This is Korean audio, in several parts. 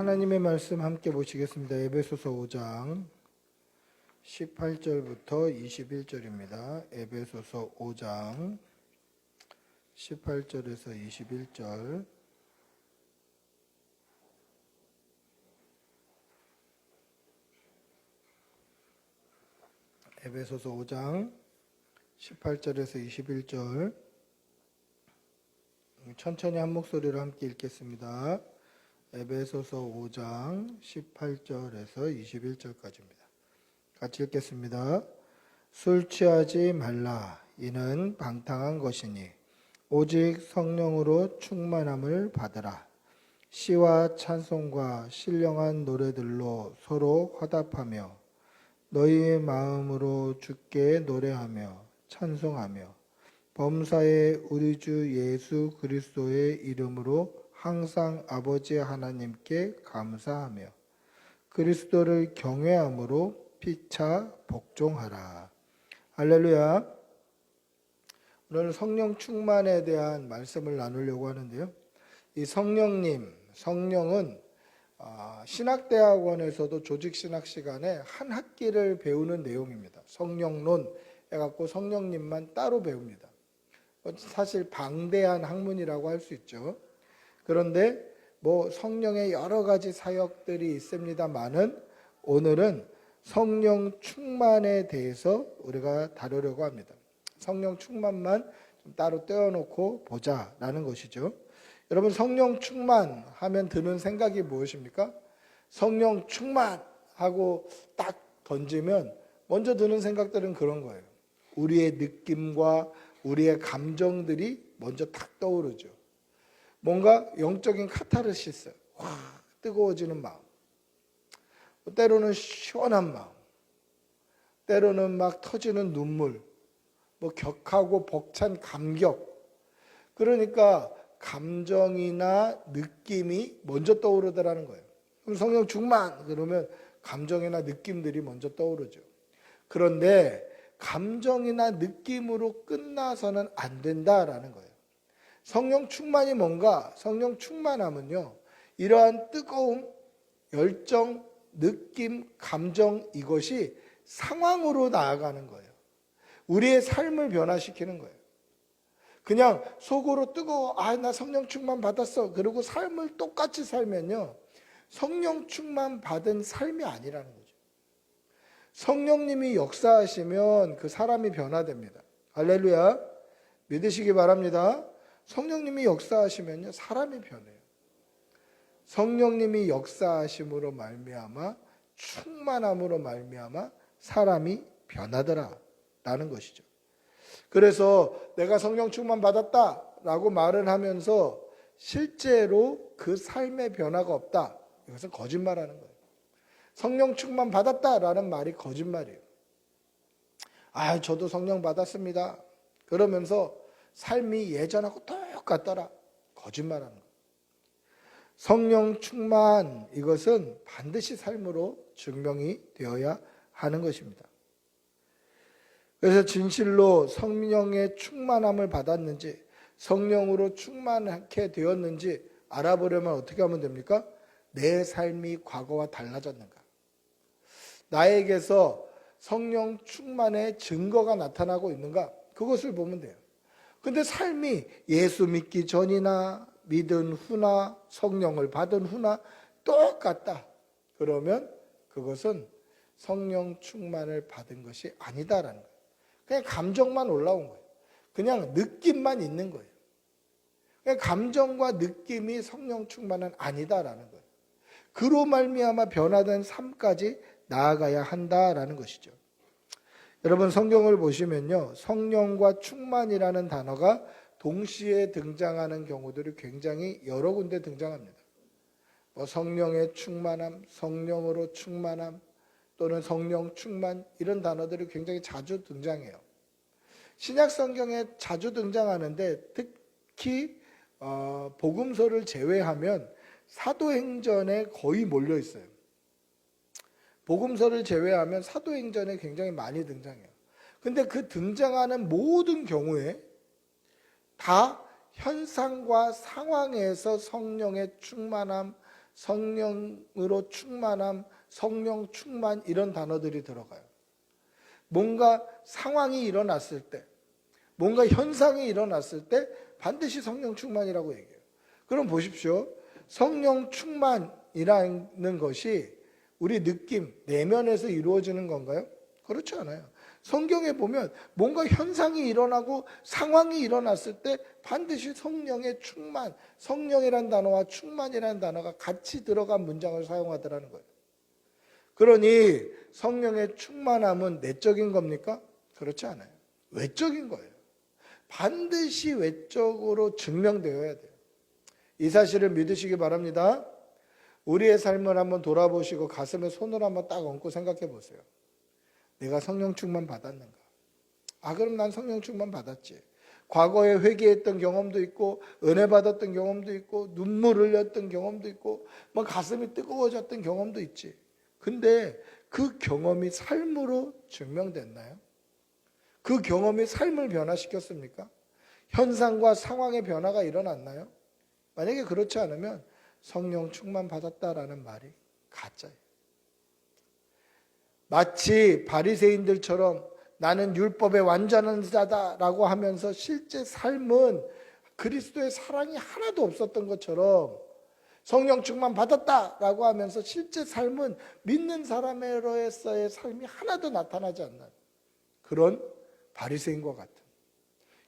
하나님의 말씀 함께 보시겠습니다. 에베소서 5장 18절부터 21절입니다. 에베소서 5장 18절에서 21절. 에베소서 5장 18절에서 21절. 천천히 한 목소리로 함께 읽겠습니다. 에베소서 5장 18절에서 21절까지입니다. 같이 읽겠습니다. 술 취하지 말라. 이는 방탕한 것이니 오직 성령으로 충만함을 받으라. 시와 찬송과 신령한 노래들로 서로 화답하며 너희의 마음으로 주께 노래하며 찬송하며 범사에 우리 주 예수 그리스도의 이름으로 항상 아버지 하나님께 감사하며 그리스도를 경외함으로 피차 복종하라. 할렐루야. 오늘 성령 충만에 대한 말씀을 나누려고 하는데요. 이 성령은 신학대학원에서도 조직신학 시간에 한 학기를 배우는 내용입니다. 성령론 해갖고 성령님만 따로 배웁니다. 사실 방대한 학문이라고 할 수 있죠. 그런데 성령의 여러 가지 사역들이 있습니다만은 오늘은 성령 충만에 대해서 우리가 다루려고 합니다. 성령 충만만 좀 따로 떼어놓고 보자라는 것이죠. 여러분, 성령 충만하면 드는 생각이 무엇입니까? 성령 충만하고 딱 던지면 먼저 드는 생각들은 그런 거예요. 우리의 느낌과 우리의 감정들이 먼저 탁 떠오르죠. 뭔가 영적인 카타르시스, 확 뜨거워지는 마음, 때로는 시원한 마음, 때로는 막 터지는 눈물, 격하고 벅찬 감격. 그러니까 감정이나 느낌이 먼저 떠오르더라는 거예요. 그럼 성령 충만 그러면 감정이나 느낌들이 먼저 떠오르죠. 그런데 감정이나 느낌으로 끝나서는 안 된다라는 거예요. 성령 충만이 뭔가? 성령 충만하면요, 이러한 뜨거움, 열정, 느낌, 감정, 이것이 상황으로 나아가는 거예요. 우리의 삶을 변화시키는 거예요. 그냥 속으로 뜨거워, 나 성령 충만 받았어, 그리고 삶을 똑같이 살면요, 성령 충만 받은 삶이 아니라는 거죠. 성령님이 역사하시면 그 사람이 변화됩니다. 할렐루야. 믿으시기 바랍니다. 성령님이 역사하시면요, 사람이 변해요. 성령님이 역사하심으로 말미암아, 충만함으로 말미암아 사람이 변하더라 라는 것이죠. 그래서 내가 성령 충만 받았다라고 말을 하면서 실제로 그 삶의 변화가 없다, 이것은 거짓말하는 거예요. 성령 충만 받았다라는 말이 거짓말이에요. 저도 성령 받았습니다 그러면서 삶이 예전하고 똑같더라, 거짓말하는 거예요. 성령 충만, 이것은 반드시 삶으로 증명이 되어야 하는 것입니다. 그래서 진실로 성령의 충만함을 받았는지, 성령으로 충만하게 되었는지 알아보려면 어떻게 하면 됩니까? 내 삶이 과거와 달라졌는가? 나에게서 성령 충만의 증거가 나타나고 있는가? 그것을 보면 돼요. 근데 삶이 예수 믿기 전이나 믿은 후나 성령을 받은 후나 똑같다, 그러면 그것은 성령 충만을 받은 것이 아니다라는 거예요. 그냥 감정만 올라온 거예요. 그냥 느낌만 있는 거예요. 그냥 감정과 느낌이 성령 충만은 아니다라는 거예요. 그로 말미암아 변화된 삶까지 나아가야 한다라는 것이죠. 여러분, 성경을 보시면요, 성령과 충만이라는 단어가 동시에 등장하는 경우들이 굉장히 여러 군데 등장합니다. 성령의 충만함, 성령으로 충만함, 또는 성령 충만, 이런 단어들이 굉장히 자주 등장해요. 신약 성경에 자주 등장하는데 특히 복음서를 제외하면 사도행전에 거의 몰려 있어요. 복음서를 제외하면 사도행전에 굉장히 많이 등장해요. 근데 그 등장하는 모든 경우에 다 현상과 상황에서 성령의 충만함, 성령으로 충만함, 성령 충만 이런 단어들이 들어가요. 뭔가 상황이 일어났을 때, 뭔가 현상이 일어났을 때 반드시 성령 충만이라고 얘기해요. 그럼 보십시오. 성령 충만이라는 것이 우리 느낌, 내면에서 이루어지는 건가요? 그렇지 않아요. 성경에 보면 뭔가 현상이 일어나고 상황이 일어났을 때 반드시 성령의 충만, 성령이란 단어와 충만이라는 단어가 같이 들어간 문장을 사용하더라는 거예요. 그러니 성령의 충만함은 내적인 겁니까? 그렇지 않아요. 외적인 거예요. 반드시 외적으로 증명되어야 돼요. 이 사실을 믿으시기 바랍니다. 우리의 삶을 한번 돌아보시고 가슴에 손을 한번 딱 얹고 생각해 보세요. 내가 성령 충만 받았는가? 그럼 난 성령 충만 받았지. 과거에 회개했던 경험도 있고 은혜 받았던 경험도 있고 눈물 흘렸던 경험도 있고 뭐 가슴이 뜨거워졌던 경험도 있지. 근데 그 경험이 삶으로 증명됐나요? 그 경험이 삶을 변화시켰습니까? 현상과 상황의 변화가 일어났나요? 만약에 그렇지 않으면 성령 충만 받았다라는 말이 가짜예요. 마치 바리새인들처럼 나는 율법의 완전한 자다라고 하면서 실제 삶은 그리스도의 사랑이 하나도 없었던 것처럼 성령 충만 받았다라고 하면서 실제 삶은 믿는 사람으로서의 삶이 하나도 나타나지 않는 그런 바리새인과 같은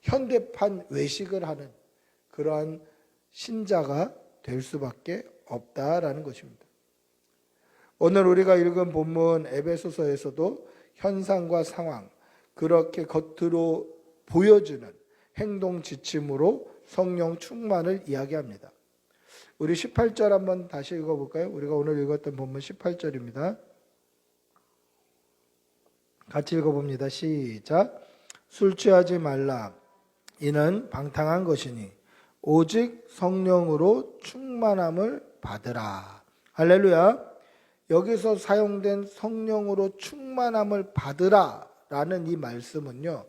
현대판 외식을 하는 그러한 신자가 될 수밖에 없다라는 것입니다. 오늘 우리가 읽은 본문 에베소서에서도 현상과 상황, 그렇게 겉으로 보여주는 행동 지침으로 성령 충만을 이야기합니다. 우리 18절 한번 다시 읽어볼까요? 우리가 오늘 읽었던 본문 18절입니다. 같이 읽어봅니다. 시작. 술 취하지 말라. 이는 방탕한 것이니 오직 성령으로 충만함을 받으라. 할렐루야. 여기서 사용된 성령으로 충만함을 받으라 라는 이 말씀은요,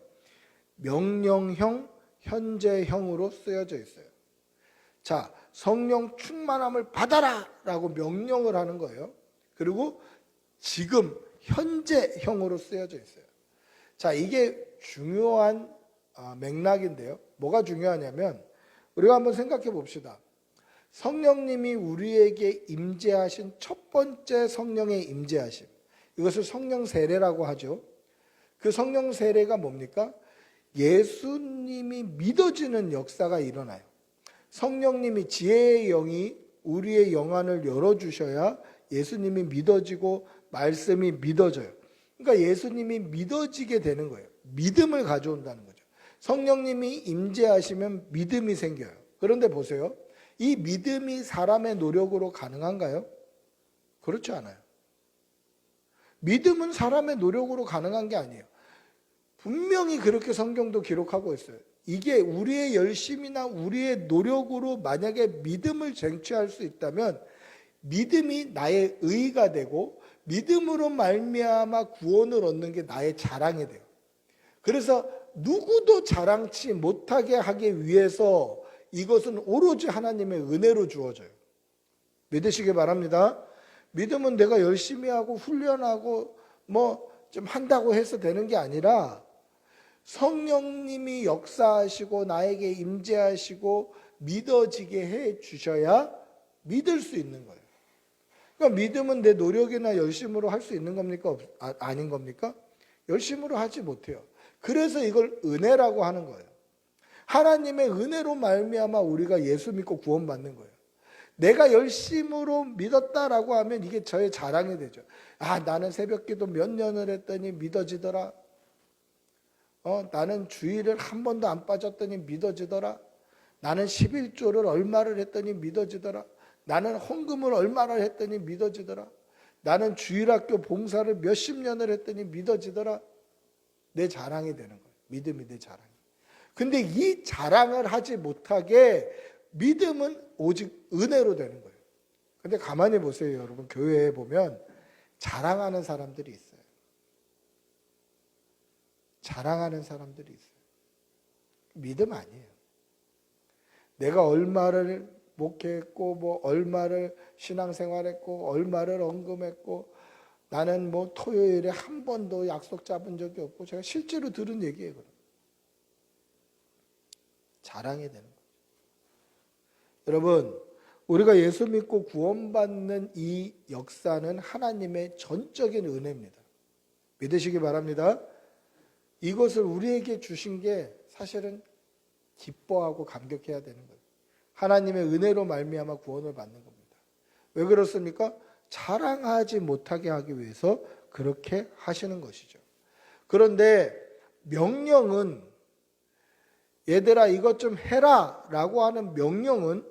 명령형, 현재형으로 쓰여져 있어요. 자, 성령 충만함을 받아라 라고 명령을 하는 거예요. 그리고 지금 현재형으로 쓰여져 있어요. 자, 이게 중요한 맥락인데요. 뭐가 중요하냐면 우리가 한번 생각해 봅시다. 성령님이 우리에게 임재하신 첫 번째 성령의 임재하심, 이것을 성령 세례라고 하죠. 그 성령 세례가 뭡니까? 예수님이 믿어지는 역사가 일어나요. 성령님이 지혜의 영이 우리의 영안을 열어주셔야 예수님이 믿어지고 말씀이 믿어져요. 그러니까 예수님이 믿어지게 되는 거예요. 믿음을 가져온다는 거죠. 성령님이 임재하시면 믿음이 생겨요. 그런데 보세요. 이 믿음이 사람의 노력으로 가능한가요? 그렇지 않아요. 믿음은 사람의 노력으로 가능한 게 아니에요. 분명히 그렇게 성경도 기록하고 있어요. 이게 우리의 열심이나 우리의 노력으로 만약에 믿음을 쟁취할 수 있다면 믿음이 나의 의가 되고 믿음으로 말미암아 구원을 얻는 게 나의 자랑이 돼요. 그래서 누구도 자랑치 못하게 하기 위해서 이것은 오로지 하나님의 은혜로 주어져요. 믿으시기 바랍니다. 믿음은 내가 열심히 하고 훈련하고 뭐 좀 한다고 해서 되는 게 아니라 성령님이 역사하시고 나에게 임재하시고 믿어지게 해 주셔야 믿을 수 있는 거예요. 그러니까 믿음은 내 노력이나 열심으로 할 수 있는 겁니까? 아닌 겁니까? 열심으로 하지 못해요. 그래서 이걸 은혜라고 하는 거예요. 하나님의 은혜로 말미암아 우리가 예수 믿고 구원받는 거예요. 내가 열심으로 믿었다라고 하면 이게 저의 자랑이 되죠. 나는 새벽기도 몇 년을 했더니 믿어지더라. 나는 주일을 한 번도 안 빠졌더니 믿어지더라. 나는 11조를 얼마를 했더니 믿어지더라. 나는 헌금을 얼마나 했더니 믿어지더라. 나는 주일학교 봉사를 몇십 년을 했더니 믿어지더라. 내 자랑이 되는 거예요. 믿음이 내 자랑. 근데 이 자랑을 하지 못하게 믿음은 오직 은혜로 되는 거예요. 근데 가만히 보세요, 여러분. 교회에 보면 자랑하는 사람들이 있어요. 자랑하는 사람들이 있어요. 믿음 아니에요. 내가 얼마를 목회했고 뭐 얼마를 신앙생활했고 얼마를 언금했고 나는 뭐 토요일에 한 번도 약속 잡은 적이 없고 제가 실제로 들은 얘기예요. 자랑이 되는 거예요. 여러분, 우리가 예수 믿고 구원받는 이 역사는 하나님의 전적인 은혜입니다. 믿으시기 바랍니다. 이것을 우리에게 주신 게 사실은 기뻐하고 감격해야 되는 거예요. 하나님의 은혜로 말미암아 구원을 받는 겁니다. 왜 그렇습니까? 자랑하지 못하게 하기 위해서 그렇게 하시는 것이죠. 그런데 명령은 얘들아 이것 좀 해라 라고 하는 명령은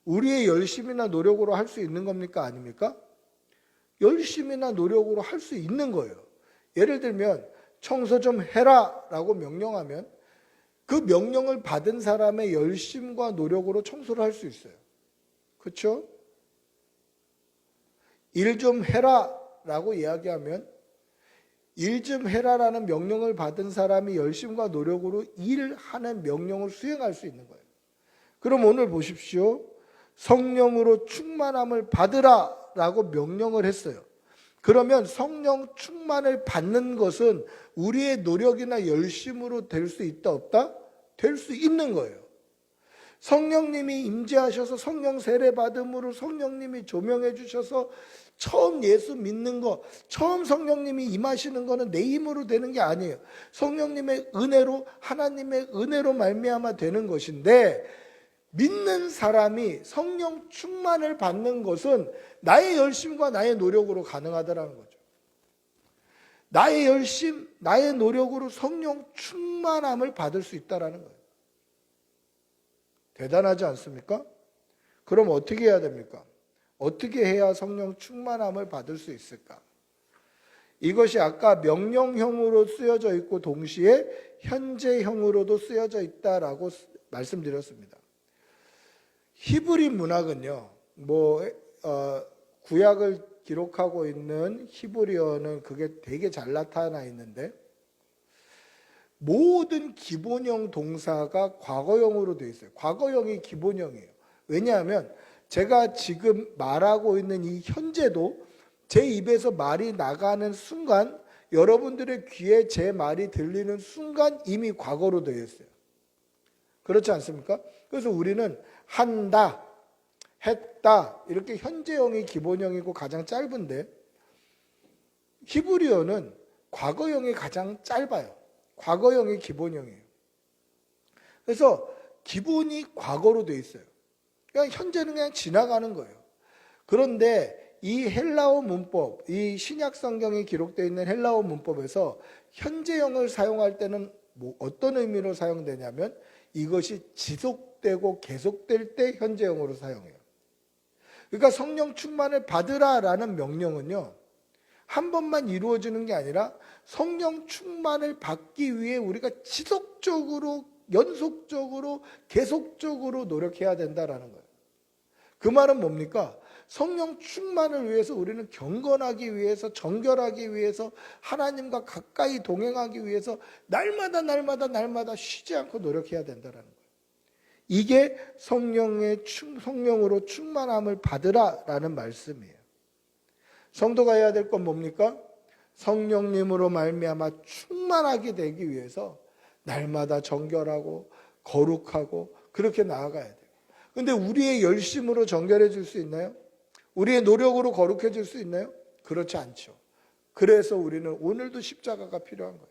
우리의 열심이나 노력으로 할 수 있는 겁니까? 아닙니까? 열심이나 노력으로 할 수 있는 거예요. 예를 들면 청소 좀 해라 라고 명령하면 그 명령을 받은 사람의 열심과 노력으로 청소를 할 수 있어요. 그렇죠? 일 좀 해라 라고 이야기하면 일 좀 해라라는 명령을 받은 사람이 열심과 노력으로 일하는 명령을 수행할 수 있는 거예요. 그럼 오늘 보십시오. 성령으로 충만함을 받으라 라고 명령을 했어요. 그러면 성령 충만을 받는 것은 우리의 노력이나 열심으로 될 수 있다 없다? 될 수 있는 거예요. 성령님이 임재하셔서 성령 세례 받음으로 성령님이 조명해 주셔서 처음 예수 믿는 거, 처음 성령님이 임하시는 거는 내 힘으로 되는 게 아니에요. 성령님의 은혜로, 하나님의 은혜로 말미암아 되는 것인데, 믿는 사람이 성령 충만을 받는 것은 나의 열심과 나의 노력으로 가능하다는 거죠. 나의 열심, 나의 노력으로 성령 충만함을 받을 수 있다는 거예요. 대단하지 않습니까? 그럼 어떻게 해야 됩니까? 어떻게 해야 성령 충만함을 받을 수 있을까? 이것이 아까 명령형으로 쓰여져 있고 동시에 현재형으로도 쓰여져 있다라고 말씀드렸습니다. 히브리 문학은요, 구약을 기록하고 있는 히브리어는 그게 되게 잘 나타나 있는데 모든 기본형 동사가 과거형으로 되어 있어요. 과거형이 기본형이에요. 왜냐하면 제가 지금 말하고 있는 이 현재도 제 입에서 말이 나가는 순간 여러분들의 귀에 제 말이 들리는 순간 이미 과거로 되어 있어요. 그렇지 않습니까? 그래서 우리는 한다, 했다 이렇게 현재형이 기본형이고 가장 짧은데 히브리어는 과거형이 가장 짧아요. 과거형이 기본형이에요. 그래서 기본이 과거로 되어 있어요. 그냥 현재는 그냥 지나가는 거예요. 그런데 이 헬라어 문법, 이 신약 성경에 기록되어 있는 헬라어 문법에서 현재형을 사용할 때는 어떤 의미로 사용되냐면 이것이 지속되고 계속될 때 현재형으로 사용해요. 그러니까 성령 충만을 받으라라는 명령은요, 한 번만 이루어지는 게 아니라 성령 충만을 받기 위해 우리가 지속적으로, 연속적으로, 계속적으로 노력해야 된다라는 거예요. 그 말은 뭡니까? 성령 충만을 위해서 우리는 경건하기 위해서, 정결하기 위해서, 하나님과 가까이 동행하기 위해서 날마다 쉬지 않고 노력해야 된다라는 거예요. 이게 성령으로 충만함을 받으라라는 말씀이에요. 성도가 해야 될 건 뭡니까? 성령님으로 말미암아 충만하게 되기 위해서 날마다 정결하고 거룩하고 그렇게 나아가야 돼요. 근데 우리의 열심으로 정결해질 수 있나요? 우리의 노력으로 거룩해질 수 있나요? 그렇지 않죠. 그래서 우리는 오늘도 십자가가 필요한 거예요.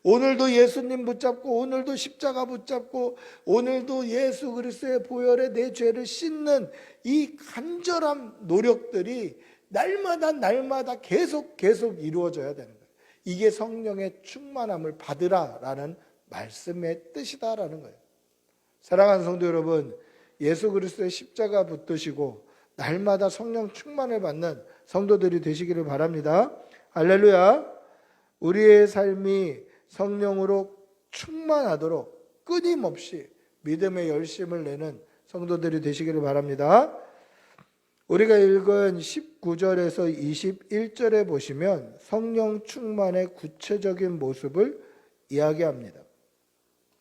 오늘도 예수님 붙잡고, 오늘도 십자가 붙잡고, 오늘도 예수 그리스도의 보혈에 내 죄를 씻는 이 간절한 노력들이 날마다 계속 이루어져야 되는 거예요. 이게 성령의 충만함을 받으라라는 말씀의 뜻이다라는 거예요. 사랑하는 성도 여러분, 예수 그리스도의 십자가 붙드시고 날마다 성령 충만을 받는 성도들이 되시기를 바랍니다. 할렐루야. 우리의 삶이 성령으로 충만하도록 끊임없이 믿음의 열심을 내는 성도들이 되시기를 바랍니다. 우리가 읽은 19절에서 21절에 보시면 성령 충만의 구체적인 모습을 이야기합니다.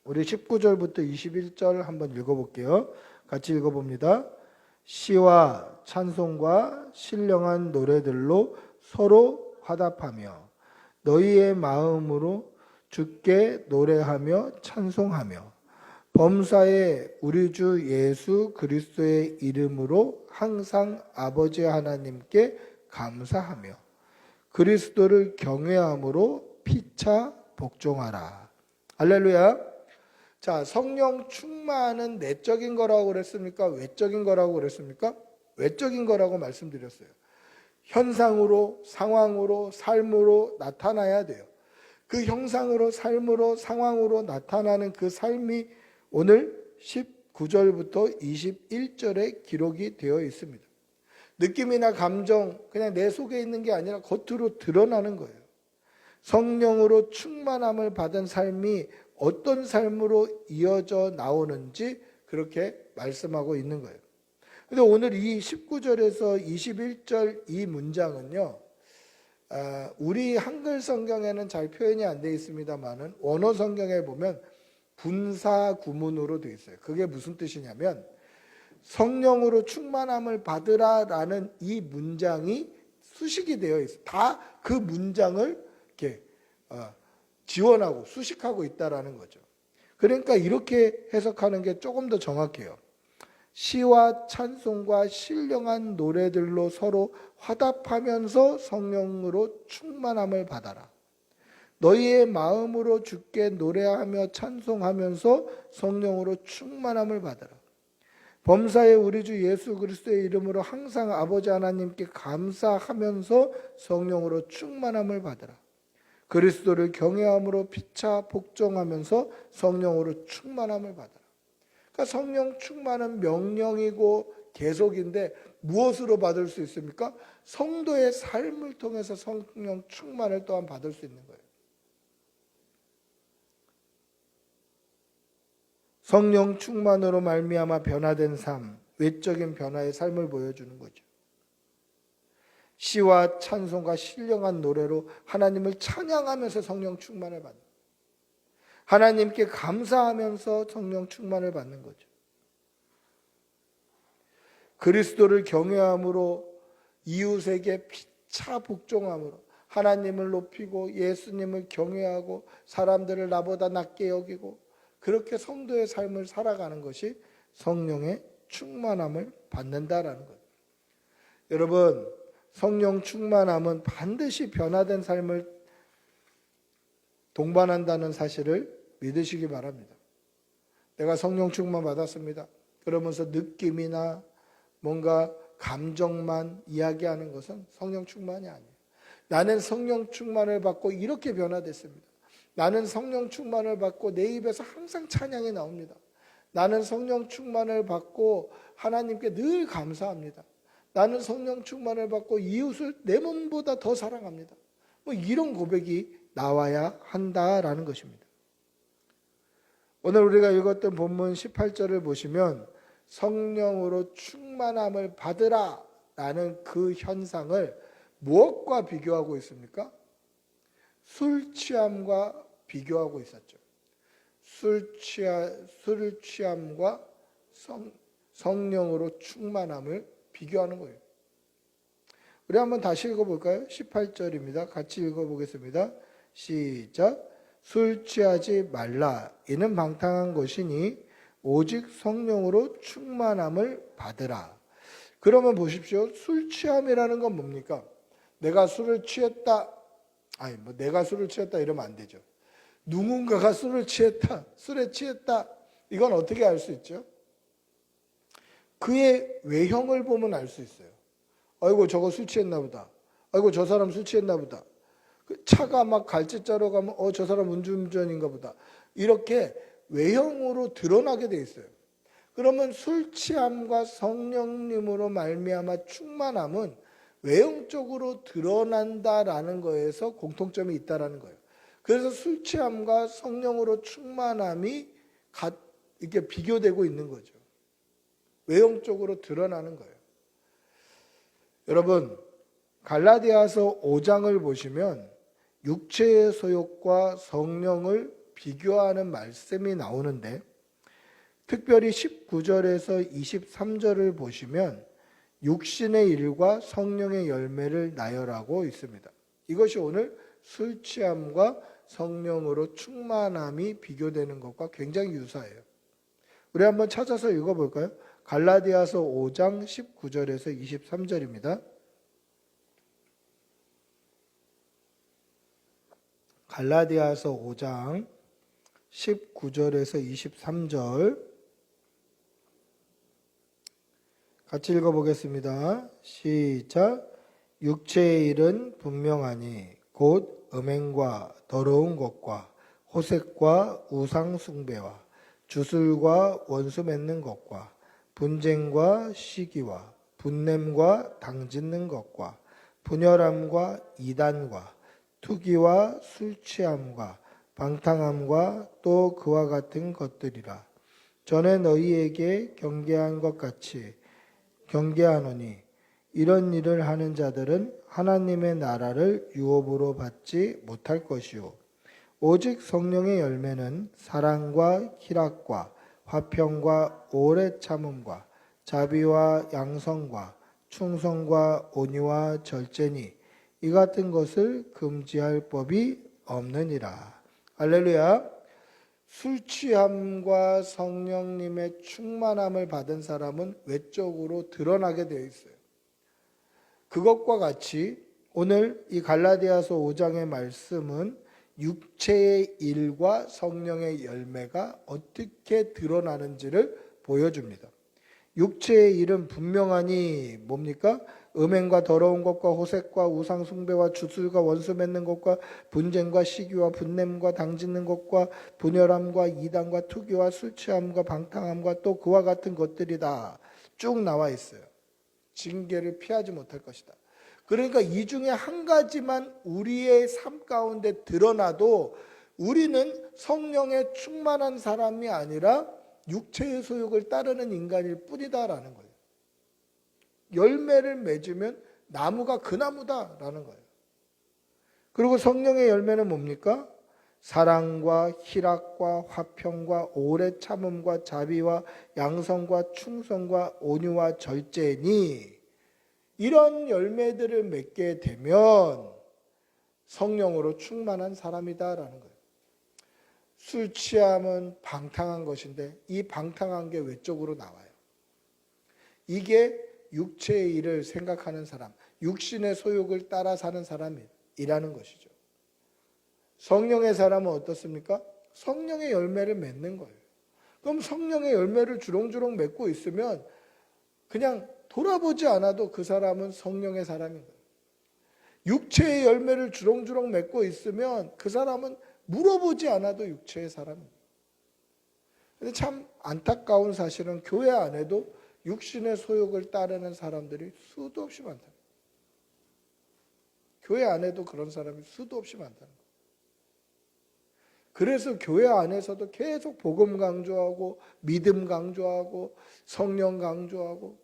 우리 19절부터 21절 한번 읽어볼게요. 같이 읽어봅니다. 시와 찬송과 신령한 노래들로 서로 화답하며 너희의 마음으로 주께 노래하며 찬송하며 범사에 우리 주 예수 그리스도의 이름으로 항상 아버지 하나님께 감사하며 그리스도를 경외함으로 피차 복종하라. 할렐루야. 자, 성령 충만은 내적인 거라고 그랬습니까? 외적인 거라고 그랬습니까? 외적인 거라고 말씀드렸어요. 현상으로, 상황으로, 삶으로 나타나야 돼요. 그 형상으로, 삶으로, 상황으로 나타나는 그 삶이 오늘 19절부터 21절에 기록이 되어 있습니다. 느낌이나 감정, 그냥 내 속에 있는 게 아니라 겉으로 드러나는 거예요. 성령으로 충만함을 받은 삶이 어떤 삶으로 이어져 나오는지 그렇게 말씀하고 있는 거예요. 근데 오늘 이 19절에서 21절 이 문장은요, 우리 한글 성경에는 잘 표현이 안 되어 있습니다만은 원어 성경에 보면 분사 구문으로 되어 있어요. 그게 무슨 뜻이냐면 성령으로 충만함을 받으라라는 이 문장이 수식이 되어 있어요. 다 그 문장을 이렇게 지원하고 수식하고 있다라는 거죠. 그러니까 이렇게 해석하는 게 조금 더 정확해요. 시와 찬송과 신령한 노래들로 서로 화답하면서 성령으로 충만함을 받아라. 너희의 마음으로 주께 노래하며 찬송하면서 성령으로 충만함을 받아라. 범사에 우리 주 예수 그리스도의 이름으로 항상 아버지 하나님께 감사하면서 성령으로 충만함을 받아라. 그리스도를 경외함으로 피차 복종하면서 성령으로 충만함을 받아라. 그러니까 성령 충만은 명령이고 계속인데 무엇으로 받을 수 있습니까? 성도의 삶을 통해서 성령 충만을 또한 받을 수 있는 거예요. 성령 충만으로 말미암아 변화된 삶, 외적인 변화의 삶을 보여주는 거죠. 시와 찬송과 신령한 노래로 하나님을 찬양하면서 성령 충만을 받는, 하나님께 감사하면서 성령 충만을 받는 거죠. 그리스도를 경외함으로 이웃에게 피차 복종함으로 하나님을 높이고 예수님을 경외하고 사람들을 나보다 낮게 여기고 그렇게 성도의 삶을 살아가는 것이 성령의 충만함을 받는다라는 거예요. 여러분, 성령 충만함은 반드시 변화된 삶을 동반한다는 사실을 믿으시기 바랍니다. 내가 성령 충만 받았습니다. 그러면서 느낌이나 뭔가 감정만 이야기하는 것은 성령 충만이 아니에요. 나는 성령 충만을 받고 이렇게 변화됐습니다. 나는 성령 충만을 받고 내 입에서 항상 찬양이 나옵니다. 나는 성령 충만을 받고 하나님께 늘 감사합니다. 나는 성령 충만을 받고 이웃을 내 몸보다 더 사랑합니다. 뭐 이런 고백이 나와야 한다라는 것입니다. 오늘 우리가 읽었던 본문 18절을 보시면 성령으로 충만함을 받으라 라는 그 현상을 무엇과 비교하고 있습니까? 술 취함과 비교하고 있었죠. 술 취함과 성령으로 충만함을 비교하는 거예요. 우리 한번 다시 읽어볼까요? 18절입니다. 같이 읽어보겠습니다. 시작. 술 취하지 말라. 이는 방탕한 것이니 오직 성령으로 충만함을 받으라. 그러면 보십시오. 술 취함이라는 건 뭡니까? 내가 술을 취했다. 내가 술을 취했다 이러면 안 되죠. 누군가가 술을 취했다. 술에 취했다. 이건 어떻게 알 수 있죠? 그의 외형을 보면 알 수 있어요. 아이고 저거 술 취했나 보다. 아이고 저 사람 술 취했나 보다. 차가 막 갈치자로 가면 저 사람 음주운전인가 보다. 이렇게 외형으로 드러나게 돼 있어요. 그러면 술 취함과 성령님으로 말미암아 충만함은 외형적으로 드러난다라는 거에서 공통점이 있다라는 거예요. 그래서 술 취함과 성령으로 충만함이 이렇게 비교되고 있는 거죠. 외형적으로 드러나는 거예요. 여러분, 갈라디아서 5장을 보시면 육체의 소욕과 성령을 비교하는 말씀이 나오는데 특별히 19절에서 23절을 보시면 육신의 일과 성령의 열매를 나열하고 있습니다. 이것이 오늘 술 취함과 성령으로 충만함이 비교되는 것과 굉장히 유사해요. 우리 한번 찾아서 읽어볼까요? 갈라디아서 5장 19절에서 23절입니다. 갈라디아서 5장 19절에서 23절 같이 읽어보겠습니다. 시작. 육체의 일은 분명하니 곧 음행과 더러운 것과 호색과 우상 숭배와 주술과 원수 맺는 것과 분쟁과 시기와 분냄과 당짓는 것과 분열함과 이단과 투기와 술 취함과 방탕함과 또 그와 같은 것들이라. 전에 너희에게 경계한 것 같이 경계하노니 이런 일을 하는 자들은 하나님의 나라를 유업으로 받지 못할 것이요 오직 성령의 열매는 사랑과 희락과 화평과 오래 참음과 자비와 양성과 충성과 온유와 절제니 이 같은 것을 금지할 법이 없느니라. 할렐루야. 술 취함과 성령님의 충만함을 받은 사람은 외적으로 드러나게 되어 있어요. 그것과 같이 오늘 이 갈라디아서 5장의 말씀은 육체의 일과 성령의 열매가 어떻게 드러나는지를 보여줍니다. 육체의 일은 분명하니 뭡니까? 음행과 더러운 것과 호색과 우상 숭배와 주술과 원수 맺는 것과 분쟁과 시기와 분냄과 당짓는 것과 분열함과 이단과 투기와 술 취함과 방탕함과 또 그와 같은 것들이다. 쭉 나와 있어요. 징계를 피하지 못할 것이다. 그러니까 이 중에 한 가지만 우리의 삶 가운데 드러나도 우리는 성령에 충만한 사람이 아니라 육체의 소욕을 따르는 인간일 뿐이다라는 거예요. 열매를 맺으면 나무가 그 나무다라는 거예요. 그리고 성령의 열매는 뭡니까? 사랑과 희락과 화평과 오래 참음과 자비와 양성과 충성과 온유와 절제니 이런 열매들을 맺게 되면 성령으로 충만한 사람이다라는 거예요. 술 취함은 방탕한 것인데 이 방탕한 게 외적으로 나와요. 이게 육체의 일을 생각하는 사람, 육신의 소욕을 따라 사는 사람이라는 것이죠. 성령의 사람은 어떻습니까? 성령의 열매를 맺는 거예요. 그럼 성령의 열매를 주렁주렁 맺고 있으면 그냥 돌아보지 않아도 그 사람은 성령의 사람인 거예요. 육체의 열매를 주렁주렁 맺고 있으면 그 사람은 물어보지 않아도 육체의 사람입니다. 근데 참 안타까운 사실은 교회 안에도 육신의 소욕을 따르는 사람들이 수도 없이 많다. 교회 안에도 그런 사람이 수도 없이 많다는 거예요. 그래서 교회 안에서도 계속 복음 강조하고 믿음 강조하고 성령 강조하고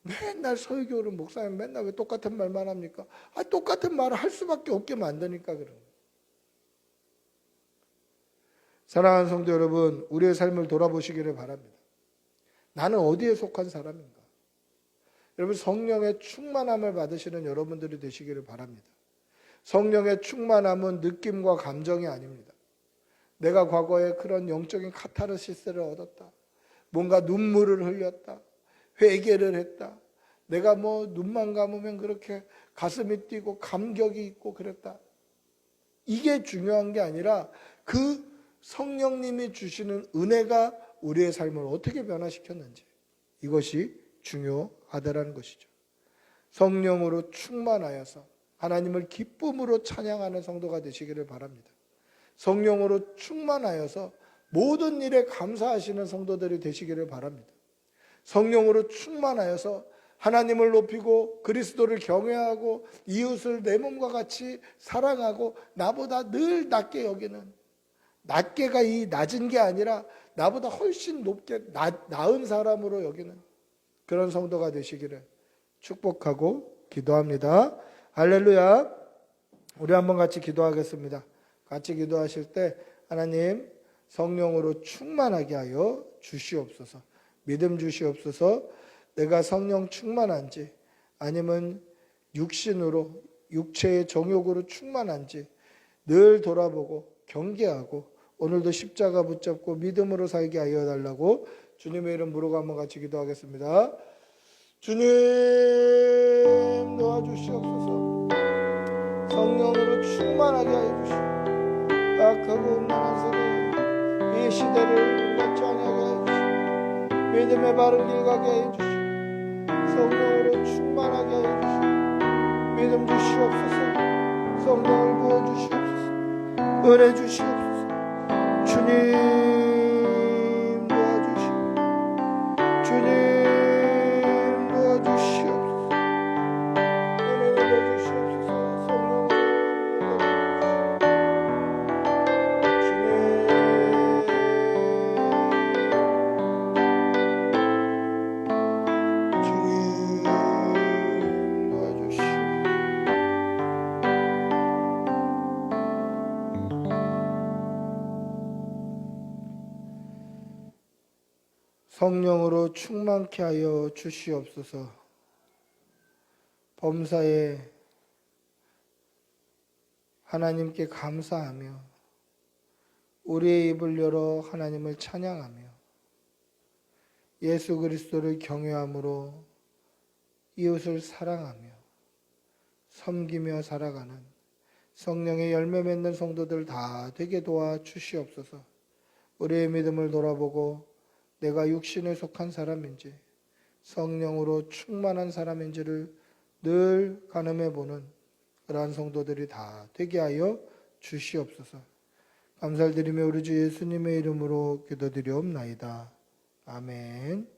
맨날 설교를 목사님 맨날 왜 똑같은 말만 합니까? 똑같은 말을 할 수밖에 없게 만드니까 그런 거예요. 사랑하는 성도 여러분, 우리의 삶을 돌아보시기를 바랍니다. 나는 어디에 속한 사람인가? 여러분 성령의 충만함을 받으시는 여러분들이 되시기를 바랍니다. 성령의 충만함은 느낌과 감정이 아닙니다. 내가 과거에 그런 영적인 카타르시스를 얻었다. 뭔가 눈물을 흘렸다. 회개를 했다. 내가 눈만 감으면 그렇게 가슴이 뛰고 감격이 있고 그랬다. 이게 중요한 게 아니라 그 성령님이 주시는 은혜가 우리의 삶을 어떻게 변화시켰는지 이것이 중요하다라는 것이죠. 성령으로 충만하여서 하나님을 기쁨으로 찬양하는 성도가 되시기를 바랍니다. 성령으로 충만하여서 모든 일에 감사하시는 성도들이 되시기를 바랍니다. 성령으로 충만하여서 하나님을 높이고 그리스도를 경외하고 이웃을 내 몸과 같이 사랑하고 나보다 늘 낮게 여기는, 낮게가 이 낮은 게 아니라 나보다 훨씬 높게 나은 사람으로 여기는 그런 성도가 되시기를 축복하고 기도합니다. 할렐루야. 우리 한번 같이 기도하겠습니다. 같이 기도하실 때 하나님, 성령으로 충만하게 하여 주시옵소서. 믿음 주시옵소서. 내가 성령 충만한지 아니면 육신으로 육체의 정욕으로 충만한지 늘 돌아보고 경계하고 오늘도 십자가 붙잡고 믿음으로 살게 하여 달라고 주님의 이름 부르고 한번 같이 기도하겠습니다. 주님 도와주시옵소서. 성령으로 충만하게 하여 주시옵소서. 악하고 음란한 세대 이 시대를 멀쩡하게 하여 주시옵소서. 믿음의 바른 길 가게 하여 주시옵소서. 성령으로 충만하게 하여 주시옵소서. 믿음 주시옵소서. 성령을 부어주시옵소서. 은혜 주시옵소서. 주님 도와주시옵소서. 주님 도와주시옵소서. 은혜 내려주시옵소서. 성령을 주님 도와주시옵소서. 성령으로 충만케 하여 주시옵소서. 범사에 하나님께 감사하며 우리의 입을 열어 하나님을 찬양하며 예수 그리스도를 경외함으로 이웃을 사랑하며 섬기며 살아가는 성령의 열매 맺는 성도들 다 되게 도와 주시옵소서. 우리의 믿음을 돌아보고 내가 육신에 속한 사람인지 성령으로 충만한 사람인지를 늘 가늠해 보는 그러한 성도들이 다 되게 하여 주시옵소서. 감사를 드리며 우리 주 예수님의 이름으로 기도드리옵나이다. 아멘.